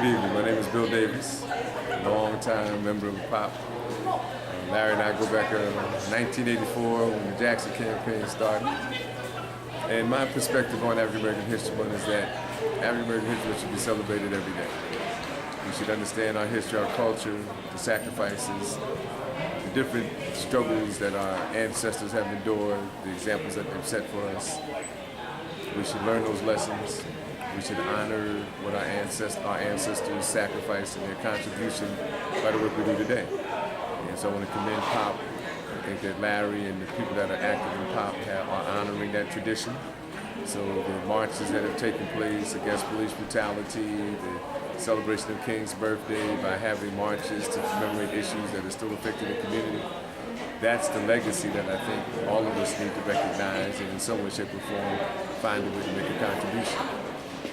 evening. My name is Bill Davis, long-time member of P.O.P. Larry and I go back to 1984 when the Jackson campaign started. And my perspective on African American History Month is that African American History should be celebrated every day. We should understand our history, our culture, the sacrifices, the different struggles that our ancestors have endured, the examples that they've set for us. We should learn those lessons. We should honor what our ancestors sacrificed and their contribution by the work we do today. And so I want to commend P.O.P. I think that Larry and the people that are active in P.O.P. are honoring that tradition. So the marches that have taken place against police brutality, the celebration of King's birthday by having marches to commemorate issues that are still affecting the community, that's the legacy that I think all of us need to recognize and in some way, shape, or form find a way to make a contribution.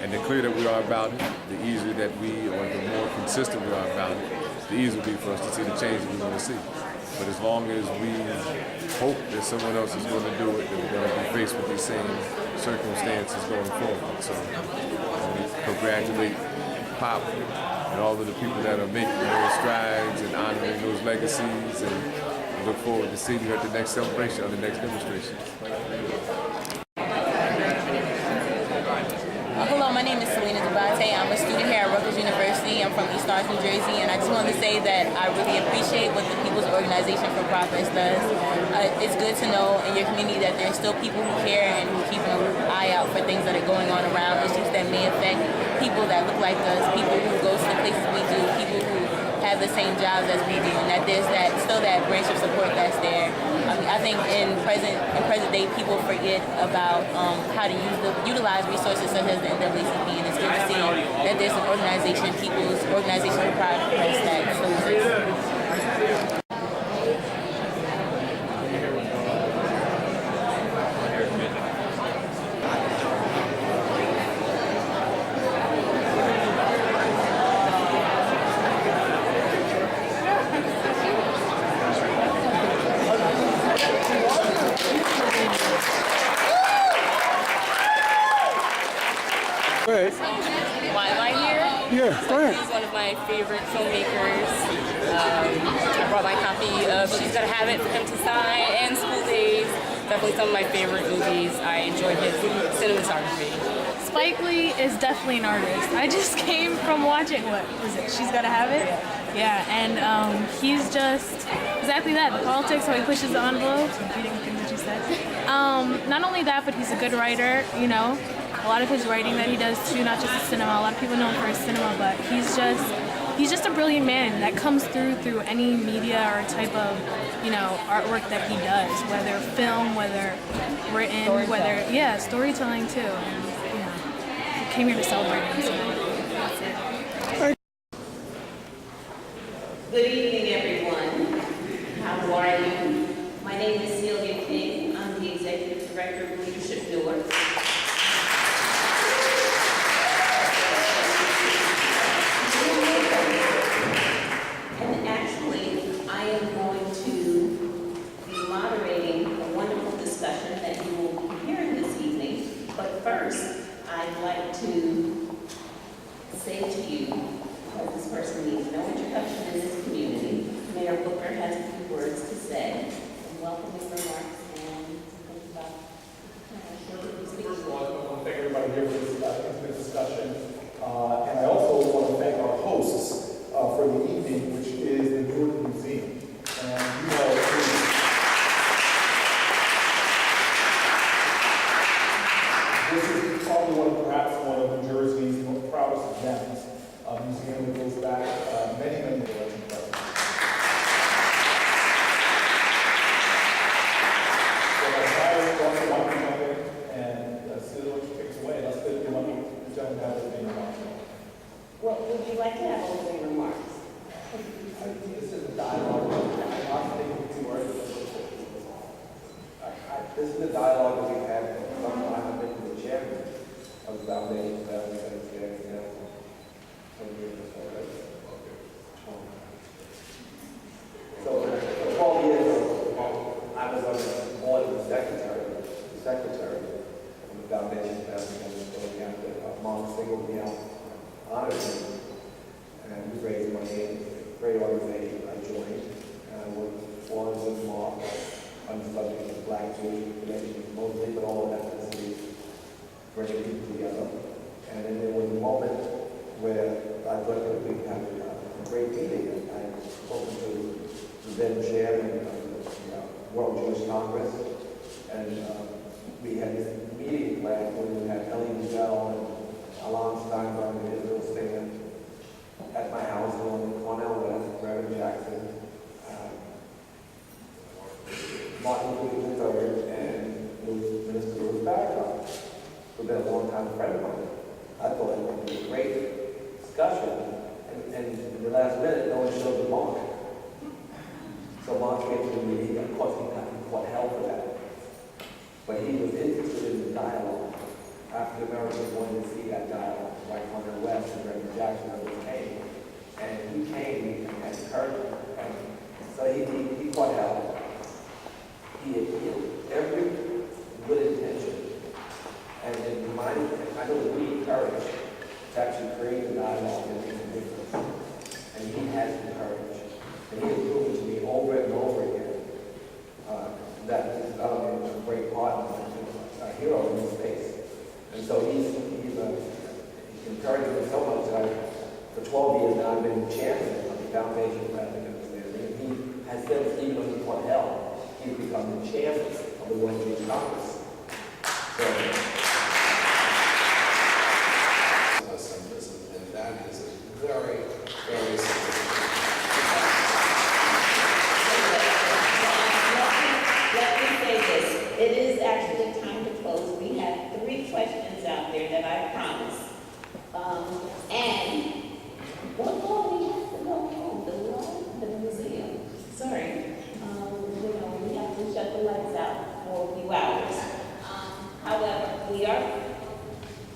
And the clearer that we are about it, the easier that we, or the more consistent we are about it, the easier it will be for us to see the change that we want to see. But as long as we hope that someone else is going to do it, that we're going to be faced with these same circumstances going forward. So we congratulate P.O.P. and all of the people that are making those strides and honoring those legacies, and we look forward to seeing you at the next celebration or the next demonstration. Hello, my name is I'm a student here at Rutgers University. I'm from East Orange, New Jersey, and I just wanted to say that I really appreciate what the People's Organization for Progress does. It's good to know in your community that there's still people who care and who keep an eye out for things that are going on around, issues that may affect people that look like us, people who go to the places we do, people who have the same jobs as we do, and that there's still that branch of support that's there. I think in present day, people forget about how to utilize resources such as the NAACP, and it's good to see that there's an organization, People's Organization for Progress, that still exists. Why am I here? Yeah, go ahead. He's one of my favorite filmmakers. I brought my copy of She's Gotta Have It for him to sign, and School Days. Definitely some of my favorite movies. I enjoy his cinematography. Spike Lee is definitely an artist. I just came from watching, what was it, She's Gotta Have It? Yeah, and he's just exactly that, the politics, how he pushes the envelopes, repeating the things that you said. Not only that, but he's a good writer, you know. A lot of his writing that he does too, not just his cinema. A lot of people know him for his cinema, but he's just a brilliant man that comes through any media or type of, you know, artwork that he does, whether film, whether written, whether storytelling too. And, you know, he came here to celebrate him, so that's it. Good evening, everyone. How are you? My name is Celia King. I'm the Executive Director of Leadership Newark. And actually, I am going to be moderating a wonderful discussion that you will be hearing this evening. But first, I'd like to say to you, as this person needs no introduction in this community, Mayor Booker has a few words to say. And welcoming remarks and something about First of all, I want to thank everybody here for this intimate discussion. And I also want to thank our hosts for the evening, which is the Newark Museum. And you know, this is probably perhaps one of New Jersey's most proudest events. A museum that goes back many generations. So I also want to jump in and see what she takes away. Let's get the gentleman have opening remarks. Well, would you like to have opening remarks? I think this is a dialogue. I'm not taking two words. This is the dialogue that we've had for some time. I've been the chairman of the foundation that we have there. So for 12 years, I was on the board of the secretary of the foundation that we have to Mom Single honored him and it was raised in my age, great organization I joined, and I worked for with Mark on the subject of Black Jewish connections, mostly, but all ethnicities, bringing people together. And then there was a moment where I thought that we had a great meeting. I spoke to the then chairman of the World Jewish Congress, and we had this meeting planned where we had Elie Wiesel and Alon Steinberg and Israel Singer at my house on Cornell West, Reverend Jackson, Martin Luther III, and Minister Louis Farrakhan, who'd been a long-time friend of mine. I thought it would be a great discussion, and in the last minute, no one showed the Mark. So Mark came to me, of course he caught hell for that. But he was interested in the dialogue. African Americans wanted to see that dialogue, like Cornell West and Reverend Jackson came. And he came and encouraged him. And so he caught hell. He appealed every good intention. And it reminded me, I know that we encourage to actually create a dialogue that makes a difference. And he has encouraged. And he has proven to me over and over again that this development is a great partner, a hero in this space. And so he's encouraged me so much that for 12 years now I've been chairman of the Foundation for Ethnic Understanding. And he has said, even though he caught hell, he's become the chairman of the World Jewish Congress. So, and that is a very, very significant. Let me say this. It is actually time to close. We have 3 questions out there that I promised. And what more we have to go home? The museum. Sorry. We have to shut the lights out for a few hours. However, we are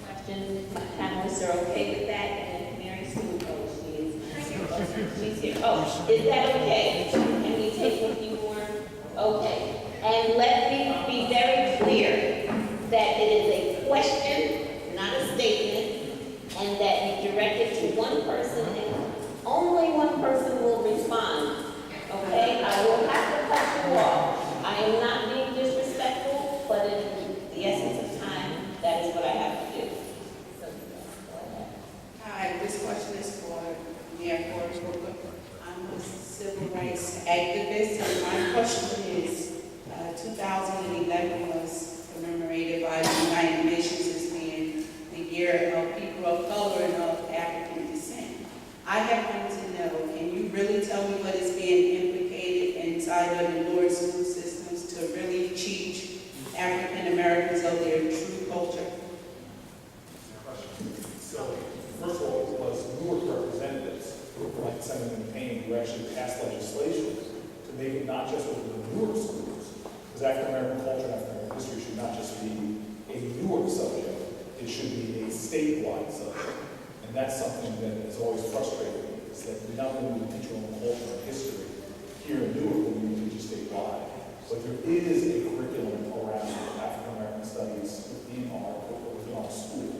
questions. My panelists are okay with that. And Mary Sue, she's here. Oh, is that okay? Can we take a few more? Okay. And let me be very clear that it is a question, not a statement, and that you direct it to one person and only one person will respond. Okay? I will have to cut you off. I am not being disrespectful, but in the essence of time, that is what I have to do. So, go ahead. Hi, this question is for Mayor Forrest Booker. I'm a civil rights activist, and my question is, 2011 was commemorated by the United Nations as being the year of people of color and of African descent. I have wanted to know, can you really tell me what is being implicated inside of the Lord's school systems to really teach African Americans of their true culture? So, first of all, it was Newark representatives, like Senator Payne, who actually passed legislation to make it not just within the Newark schools, because African American culture and African American history should not just be a Newark subject, it should be a statewide subject. And that's something that has always frustrated me, is that not only do we teach our own culture and history here in Newark, but we teach it statewide. But there is a curriculum around African American studies within our school.